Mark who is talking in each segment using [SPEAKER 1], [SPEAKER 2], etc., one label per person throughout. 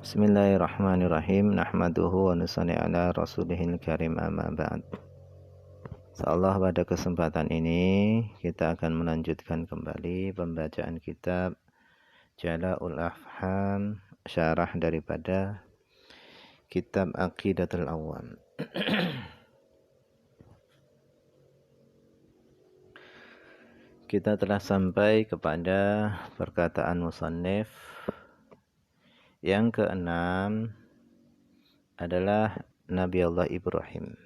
[SPEAKER 1] Bismillahirrahmanirrahim. Nahmaduhu wa nusalli ala rasulihil karim, amma ba'd. Insyaallah pada kesempatan ini kita akan melanjutkan kembali pembacaan kitab Jala'ul Afham, syarah daripada kitab Aqidatul Awam. Kita telah sampai kepada perkataan musannif yang keenam adalah Nabi Allah Ibrahim.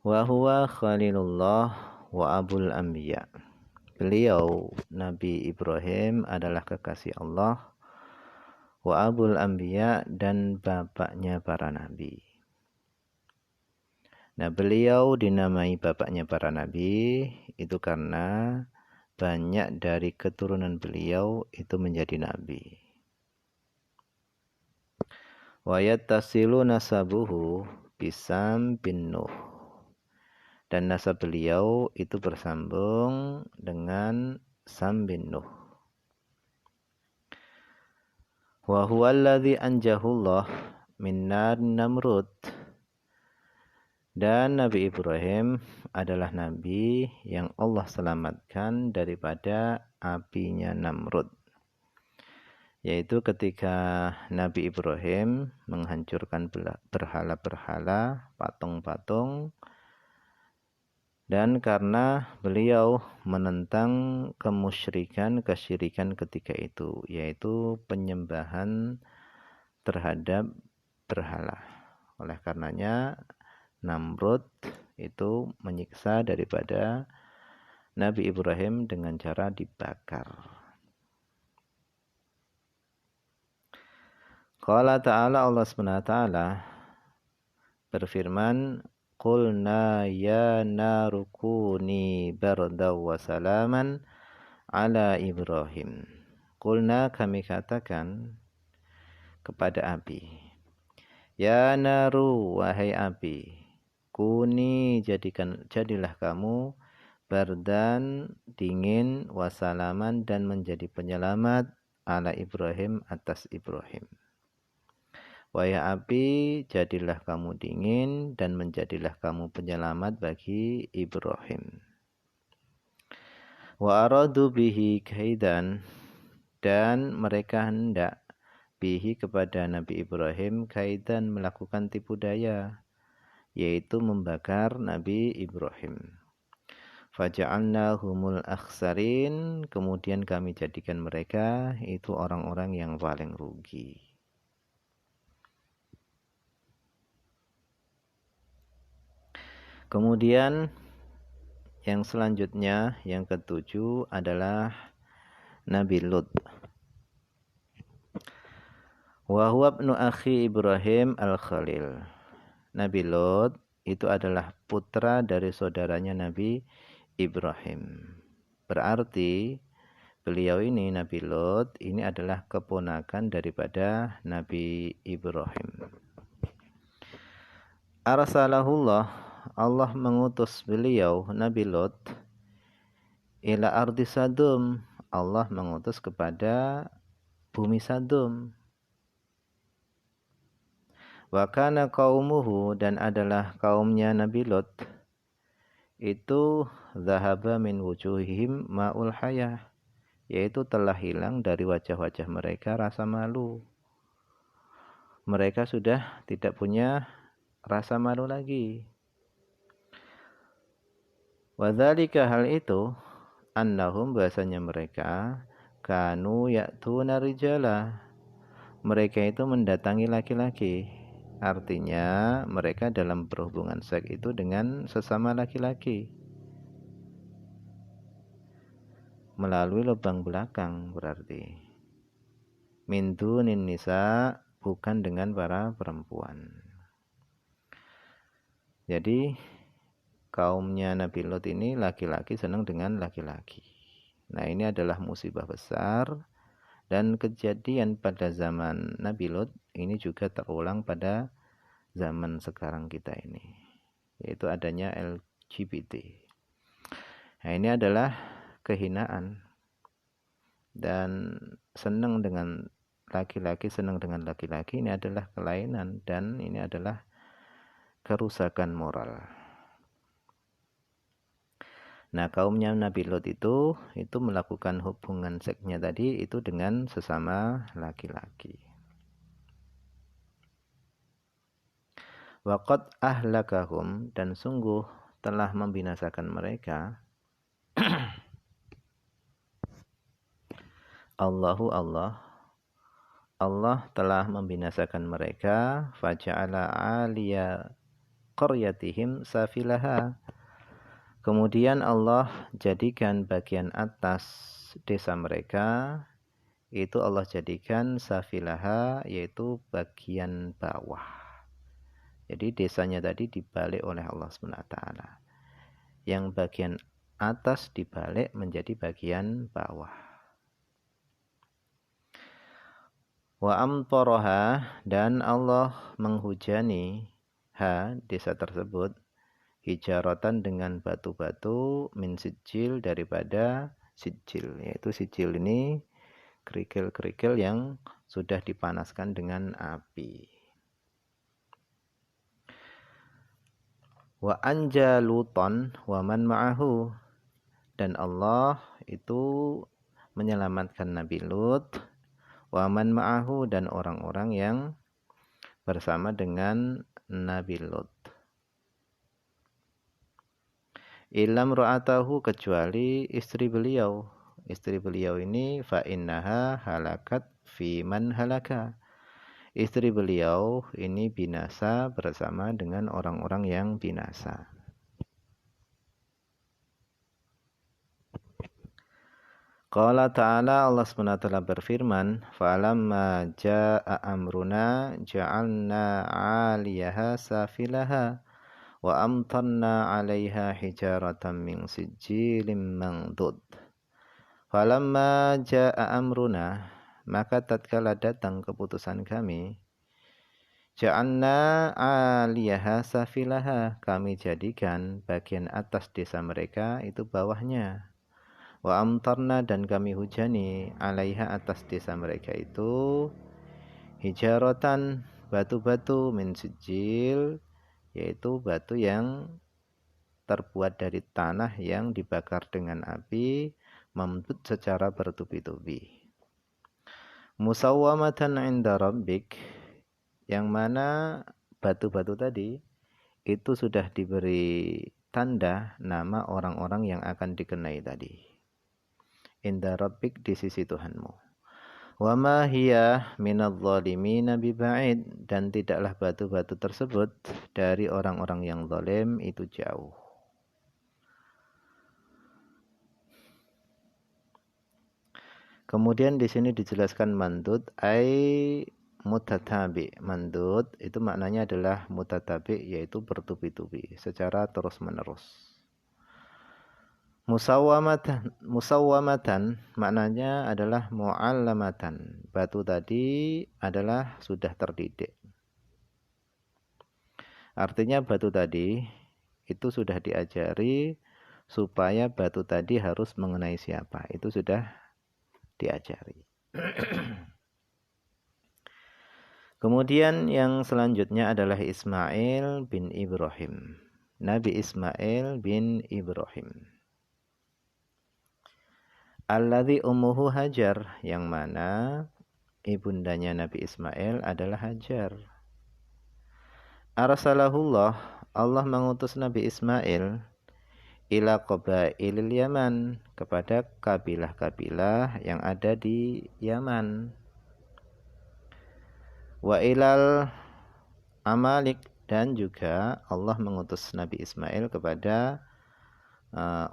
[SPEAKER 1] Wa huwa khalilullah wa abul anbiya. Beliau Nabi Ibrahim adalah kekasih Allah, wa abul anbiya, dan bapaknya para nabi. Nah, beliau dinamai bapaknya para nabi itu karena banyak dari keturunan beliau itu menjadi nabi. Wa yattasilu nasabuhu bisam bin Nuh. Dan nasab beliau itu bersambung dengan Sam bin Nuh. Wa huwa alladhi anjahullah min nar Namrud. Dan Nabi Ibrahim adalah nabi yang Allah selamatkan daripada apinya Namrud. Yaitu ketika Nabi Ibrahim menghancurkan berhala-berhala, patung-patung, dan karena beliau menentang kesyirikan ketika itu, yaitu penyembahan terhadap berhala. Oleh karenanya Namrud itu menyiksa daripada Nabi Ibrahim dengan cara dibakar. Qala ta'ala, Allah SWT berfirman, Qulna ya narukuni bardaw wa salaman ala Ibrahim. Qulna, kami katakan kepada api, ya naru, wahai api, kuni, jadilah kamu, bardan, dingin, wasalaman, dan menjadi penyelamat, ala Ibrahim, atas Ibrahim. Wahai api, jadilah kamu dingin dan menjadilah kamu penyelamat bagi Ibrahim. Wa aradu bihi kaidan, dan mereka hendak bihi kepada Nabi Ibrahim kaidan, melakukan tipu daya, yaitu membakar Nabi Ibrahim. Faja'alnahumul akhsarin, kemudian kami jadikan mereka itu orang-orang yang paling rugi. Kemudian yang selanjutnya, yang ketujuh adalah Nabi Lut. Wa huwa ibnu akhi Ibrahim al-Khalil. Nabi Lut itu adalah putra dari saudaranya Nabi Ibrahim. Berarti beliau ini, Nabi Lut, ini adalah keponakan daripada Nabi Ibrahim. Arsalahullah, Allah mengutus beliau Nabi Lut ila ardi Sadum. Allah mengutus kepada bumi Sadum. Wa kana qaumuhu, dan adalah kaumnya Nabi Lut itu zahaba min wujuhihim ma'ul hayah, yaitu telah hilang dari wajah-wajah mereka rasa malu. Mereka sudah tidak punya rasa malu lagi. Wa dzalika, hal itu, annahum, bahasanya mereka, kanu ya'tuna rijala, mereka itu mendatangi laki-laki. Artinya mereka dalam berhubungan seks itu dengan sesama laki-laki melalui lubang belakang, berarti min dunin nisa, bukan dengan para perempuan. Jadi kaumnya Nabi Lut ini laki-laki senang dengan laki-laki. Nah, ini adalah musibah besar, dan kejadian pada zaman Nabi Lut ini juga terulang pada zaman sekarang kita ini, yaitu adanya LGBT. Nah, ini adalah kehinaan, dan senang dengan laki-laki senang dengan laki-laki, ini adalah kelainan dan ini adalah kerusakan moral. Nah, kaumnya Nabi Lot itu melakukan hubungan seksnya tadi itu dengan sesama laki-laki. Waqad ahlakahum, dan sungguh telah membinasakan mereka Allah telah membinasakan mereka, faja'ala 'aliya qaryatihim safilaha. Kemudian Allah jadikan bagian atas desa mereka, itu Allah jadikan safilaha, yaitu bagian bawah. Jadi desanya tadi dibalik oleh Allah SWT. Yang bagian atas dibalik menjadi bagian bawah. Wa amtaraha, dan Allah menghujani desa tersebut, hijaratan dengan batu-batu, min sijil, daripada sijil. Yaitu sijil ini kerikil-kerikil yang sudah dipanaskan dengan api. Wa anja Luton wa man ma'ahu, dan Allah itu menyelamatkan Nabi Lut, wa man ma'ahu, dan orang-orang yang bersama dengan Nabi Lut. Ilam ra'atahu, kecuali istri beliau. Istri beliau ini fa innaha halakat fi man halaka. Istri beliau ini binasa bersama dengan orang-orang yang binasa. Qala ta'ala, Allah SWT berfirman, falamma ja'a amruna ja'alna 'aliyaha safilaha wa amtarna 'alaiha hijaratan min sijilin mandud. Falamma ja'a amruna, maka tatkala datang keputusan kami, ja'alna 'aliyaha safilaha, kami jadikan bagian atas desa mereka itu bawahnya. Wa amtarna, dan kami hujani, 'alaiha, atas desa mereka itu, hijaratan, batu-batu, min sijil, yaitu batu yang terbuat dari tanah yang dibakar dengan api, mamdud, secara bertubi-tubi. Musawwamatan 'inda rabbik, yang mana batu-batu tadi itu sudah diberi tanda nama orang-orang yang akan dikenai tadi. 'Inda rabbik, di sisi Tuhanmu. Wa ma hiya minadh dhalimina biba'id, dan tidaklah batu-batu tersebut dari orang-orang yang zalim itu jauh. Kemudian di sini dijelaskan mandud ai mutatabi. Mandud itu maknanya adalah mutatabi, yaitu bertubi-tubi secara terus-menerus. Musawwamatan maknanya adalah mu'allamatan. Batu tadi adalah sudah terdidik. Artinya batu tadi itu sudah diajari supaya batu tadi harus mengenai siapa. Itu sudah diajari. Kemudian yang selanjutnya adalah Ismail bin Ibrahim. Nabi Ismail bin Ibrahim. Alladzi ummuhu Hajar, yang mana ibundanya Nabi Ismail adalah Hajar. Arsalahullah, Allah mengutus Nabi Ismail ila qabailil Yaman, kepada kabilah-kabilah yang ada di Yaman. Wa ilal Amalik, dan juga Allah mengutus Nabi Ismail kepada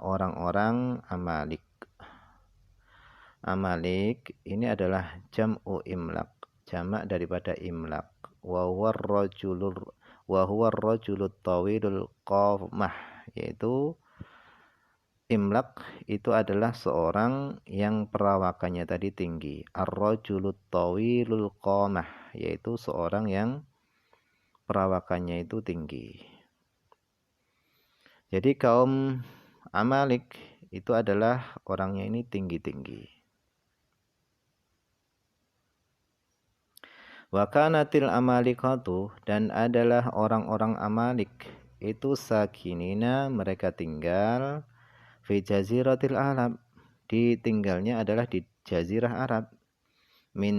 [SPEAKER 1] orang-orang Amalik. Amalik ini adalah jam'u imlak, jamak daripada imlak. Wa huwa ar-rajulul tawilul qamah, yaitu imlak itu adalah seorang yang perawakannya tadi tinggi. Ar-rajulut tawilul qamah, yaitu seorang yang perawakannya itu tinggi. Jadi kaum Amalik itu adalah orangnya ini tinggi-tinggi. Wa kanatil amalikatu, dan adalah orang-orang Amalik itu sakinina, mereka tinggal fi jaziratil Arab, ditinggalnya adalah di jazirah Arab, min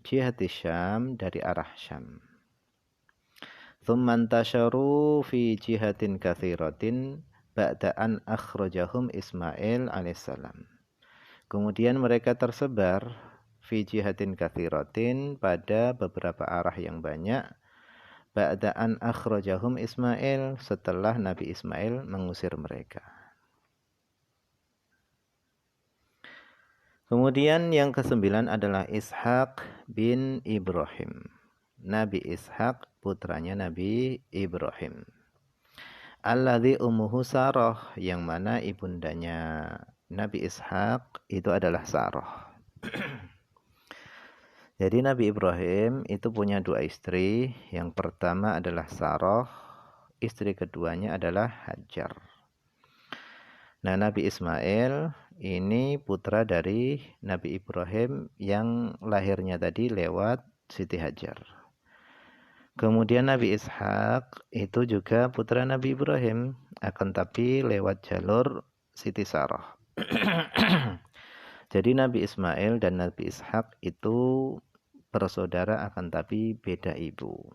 [SPEAKER 1] jihati Syam, dari arah Syam. Thumman tasharu fi jihatin katsiratin ba'da an akhrajahum Ismail alaihissalam. Kemudian mereka tersebar fi jihatin katsiratin, pada beberapa arah yang banyak, ba'da an akhrajahum Ismail, setelah Nabi Ismail mengusir mereka. Kemudian yang ke-9 adalah Ishaq bin Ibrahim. Nabi Ishaq putranya Nabi Ibrahim. Alladzi ummuhu Sarah, yang mana ibundanya Nabi Ishaq itu adalah Sarah. Jadi Nabi Ibrahim itu punya 2 istri. Yang pertama adalah Sarah, istri keduanya adalah Hajar. Nah, Nabi Ismail ini putra dari Nabi Ibrahim yang lahirnya tadi lewat Siti Hajar. Kemudian Nabi Ishaq itu juga putra Nabi Ibrahim, akan tapi lewat jalur Siti Sarah. Jadi Nabi Ismail dan Nabi Ishaq itu bersaudara, akan tapi beda ibu.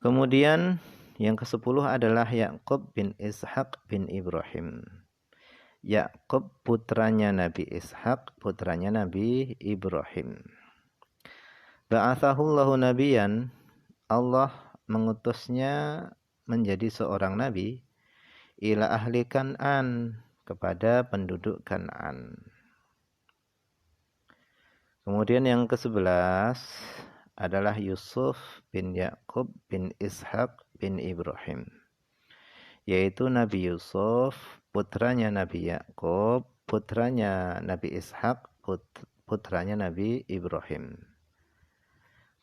[SPEAKER 1] Kemudian yang ke-10 adalah Yaqub bin Ishaq bin Ibrahim. Yaqub putranya Nabi Ishaq, putranya Nabi Ibrahim. Ba'athahullahu nabiyan, Allah mengutusnya menjadi seorang nabi, ila ahli Kan'an, kepada penduduk Kan'an. Kemudian yang ke-11 adalah Yusuf bin Yaqub bin Ishaq bin Ibrahim, yaitu Nabi Yusuf, putranya Nabi Yaqub, putranya Nabi Ishaq, putranya Nabi Ibrahim.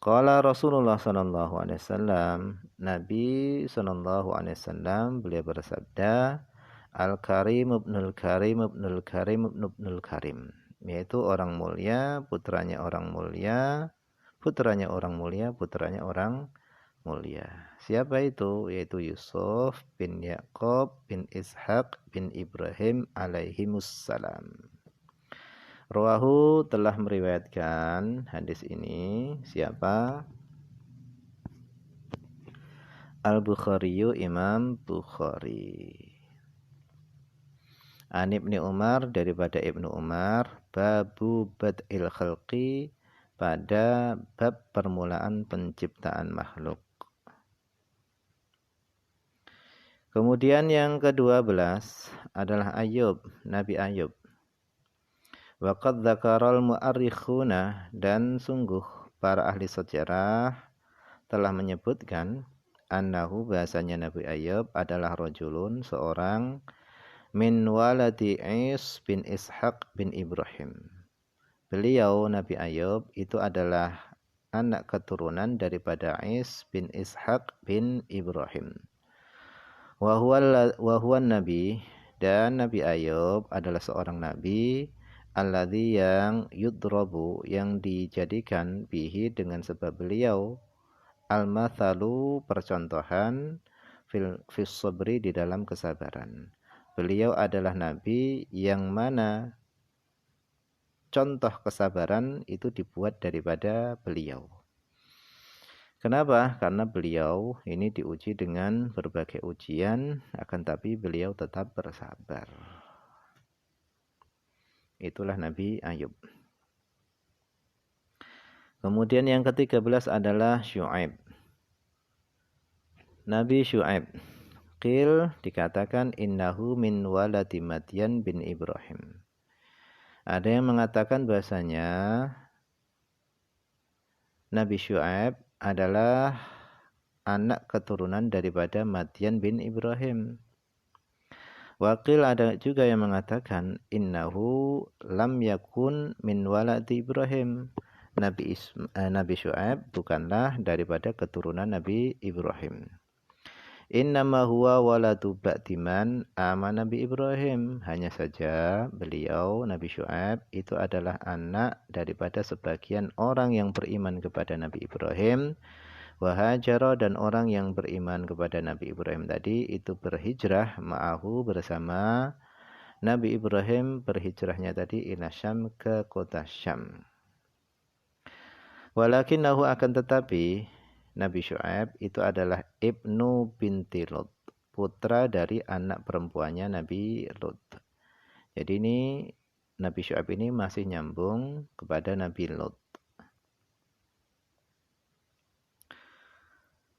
[SPEAKER 1] Qala Rasulullah sallallahu alaihi wasallam, Nabi sallallahu alaihi wasallam beliau bersabda, Al-Karim ibnul Karim ibnul Karim ibnul Karim, yaitu orang mulia, putranya orang mulia, putranya orang mulia, putranya orang mulia. Siapa itu? Yaitu Yusuf bin Yaqub bin Ishaq bin Ibrahim alaihimussalam. Rawahu, telah meriwayatkan hadis ini siapa? Al-Bukhari, Imam Bukhari. An Ibnu Umar, daripada Ibnu Umar, babu bad'il khalqi, pada bab permulaan penciptaan makhluk. Kemudian yang ke-12 adalah Ayub, Nabi Ayub. Wa qad dzakaral mu'arrikhuna, dan sungguh para ahli sejarah telah menyebutkan, annahu, bahasanya Nabi Ayub adalah rajulun, seorang, min waladi Is bin Ishaq bin Ibrahim. Beliau Nabi Ayub itu adalah anak keturunan daripada Is bin Ishaq bin Ibrahim. Wa huwa nabi, dan Nabi Ayub adalah seorang nabi, alladzi, yang yudrabu, yang dijadikan, bihi, dengan sebab beliau, al-mathalu, percontohan, fis sabri, di dalam kesabaran. Beliau adalah nabi yang mana contoh kesabaran itu dibuat daripada beliau. Kenapa? Karena beliau ini diuji dengan berbagai ujian, akan tapi beliau tetap bersabar. Itulah Nabi Ayub. Kemudian yang ke-13 adalah Syu'aib. Nabi Syu'aib. Qil, dikatakan, innahu min waladi Madyan bin Ibrahim. Ada yang mengatakan bahasanya Nabi Syu'aib adalah anak keturunan daripada Madyan bin Ibrahim. Waqil, ada juga yang mengatakan, innahu lam yakun min waladi Ibrahim. Nabi Syu'aib bukanlah daripada keturunan Nabi Ibrahim. Innama huwa waladu ba'diman amana bi Ibrahim. Hanya saja beliau Nabi Syuaib itu adalah anak daripada sebagian orang yang beriman kepada Nabi Ibrahim. Wahajara, dan orang yang beriman kepada Nabi Ibrahim tadi itu berhijrah ma'ahu bersama Nabi Ibrahim, berhijrahnya tadi ila Syam, ke kota Syam. Walakinahu, akan tetapi Nabi Syuaib itu adalah ibnu binti Lut, putra dari anak perempuannya Nabi Lut. Jadi ini Nabi Syuaib ini masih nyambung kepada Nabi Lut.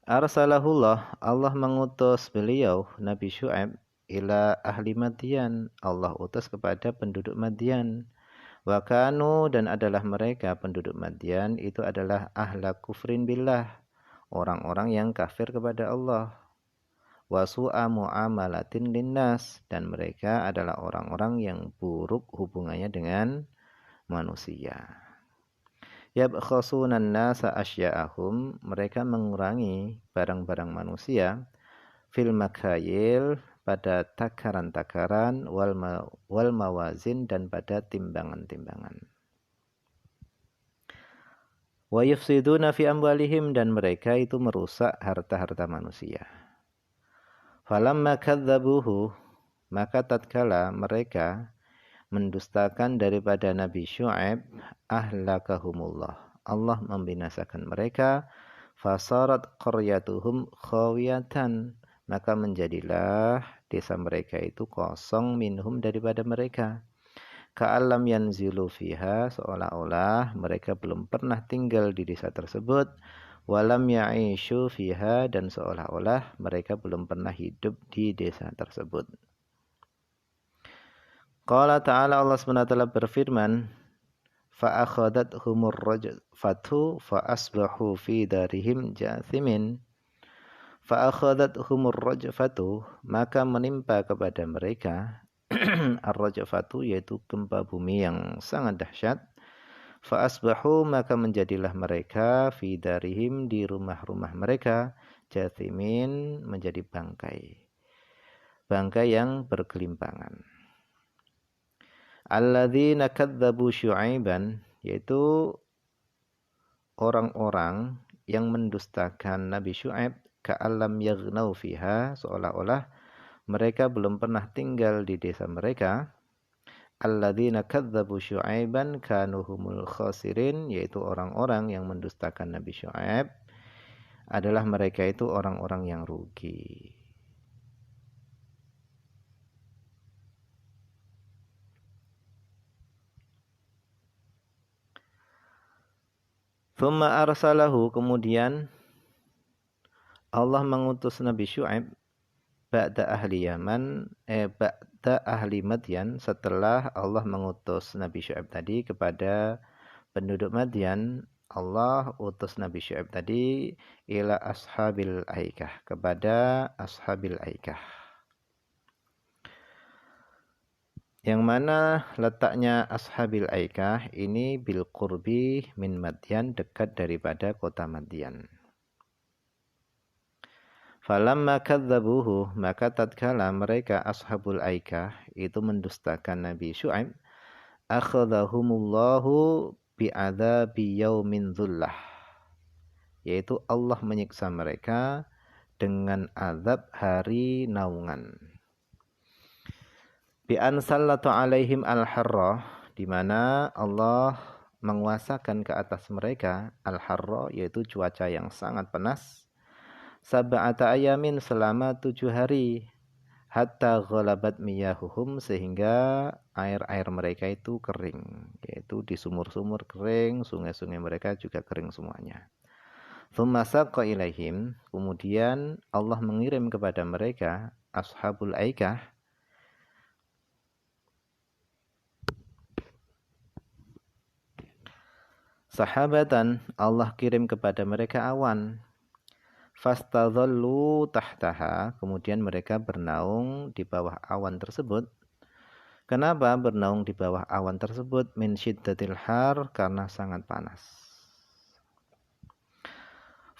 [SPEAKER 1] Arsalahullah, Allah mengutus beliau Nabi Syuaib ila ahli Madian, Allah utus kepada penduduk Madian. Wa kanu, dan adalah mereka penduduk Madian itu adalah ahla kufrin billah, orang-orang yang kafir kepada Allah. Wa su'a muamalatin linnas, dan mereka adalah orang-orang yang buruk hubungannya dengan manusia. Yabkhasunan nasa asya'ahum, mereka mengurangi barang-barang manusia, fil makhayil, pada takaran-takaran, wal mawazin, dan pada timbangan-timbangan. Wa yufsiduna fi amwalihim, dan mereka itu merusak harta-harta manusia. Falamma kadzabuhu, maka tatkala mereka mendustakan daripada Nabi Syuaib, ahlakahumullah, Allah membinasakan mereka. Fasarat qaryatuhum khawiyatan, maka menjadilah desa mereka itu kosong, minhum, daripada mereka. Ka'alam yanzilu fiha, seolah-olah mereka belum pernah tinggal di desa tersebut. Walam ya'ishu fiha, dan seolah-olah mereka belum pernah hidup di desa tersebut. Qala ta'ala, Allah SWT berfirman, fa'akhadathumur rajfatu fa'asbahu fi darihim jathimin. Fa'akhadathumur rajfatu, maka menimpa kepada mereka ar-rajfatu, yaitu gempa bumi yang sangat dahsyat. Fa'asbahu, maka menjadilah mereka fi darihim, di rumah-rumah mereka, jathimin, menjadi bangkai, bangkai yang bergelimpangan. Alladzina kadzabu Syuaiban, yaitu orang-orang yang mendustakan Nabi Syuaib, ka'alam yaghnau fiha, seolah-olah mereka belum pernah tinggal di desa mereka. Alladzina kadzabu Syuaiban kanu humul khasirin, yaitu orang-orang yang mendustakan Nabi Syuaib adalah mereka itu orang-orang yang rugi. Thumma arsalahu, kemudian Allah mengutus Nabi Syuaib ba'da ahli Yaman, ba'da ahli Madian, setelah Allah mengutus Nabi Syuaib tadi kepada penduduk Madian. Allah utus Nabi Syuaib tadi ila ashabil aikah, kepada ashabil aikah, yang mana letaknya ashabil aikah ini bil qurbi min Madian, dekat daripada kota Madian. Falamma kadzabuhu, maka tatkala mereka ashabul aikah itu mendustakan Nabi Syuaib, akhadhahumullahu bi'adzabi yaumin dzullah, yaitu Allah menyiksa mereka dengan azab hari naungan. Bi an sallatu alaihim al-harra, di mana Allah menguasakan ke atas mereka al-harra, yaitu cuaca yang sangat panas, sab'ata ayamin, selama 7 hari, hatta ghalabat miyahuhum, sehingga air-air mereka itu kering, yaitu di sumur-sumur kering, sungai-sungai mereka juga kering semuanya. Tsumma saqqa ilaihim, kemudian Allah mengirim kepada mereka ashabul aikah sahabatan, Allah kirim kepada mereka awan. Fastadhallu tahtaha, kemudian mereka bernaung di bawah awan tersebut. Kenapa bernaung di bawah awan tersebut? Min syiddatil har, karena sangat panas.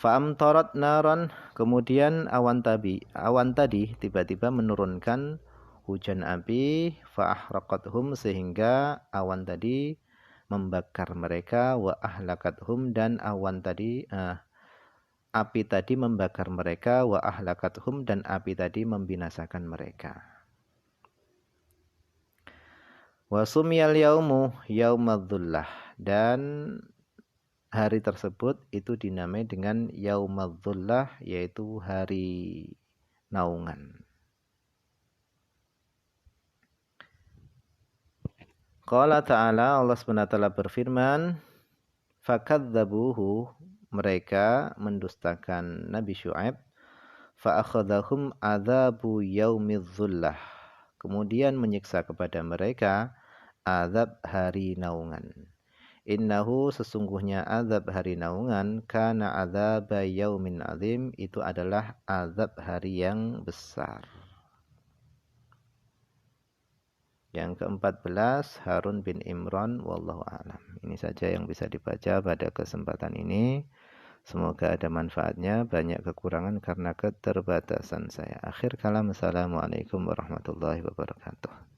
[SPEAKER 1] Fa'amtarat naran, kemudian awan tadi tiba-tiba menurunkan hujan api, fa'ahraqathum, sehingga awan tadi membakar mereka, wa ahlakathum, dan api tadi membakar mereka, wa ahlakathum, dan api tadi membinasakan mereka. Wa sumiyal yaumu yaumadzullah, dan hari tersebut itu dinamai dengan yaumadzullah, yaitu hari naungan. Qala ta'ala, Allah SWT berfirman, fakadzabuhu, mereka mendustakan Nabi Syuaib, fa'akhadhahum adzabu yaumidzullah, kemudian menyiksa kepada mereka azab hari naungan. Innahu, sesungguhnya azab hari naungan, kana azaba yaumin azim, itu adalah azab hari yang besar. Yang ke-14, Harun bin Imran, wallahu a'lam. Ini saja yang bisa dibaca pada kesempatan ini. Semoga ada manfaatnya, banyak kekurangan karena keterbatasan saya. Akhir kalam, assalamualaikum warahmatullahi wabarakatuh.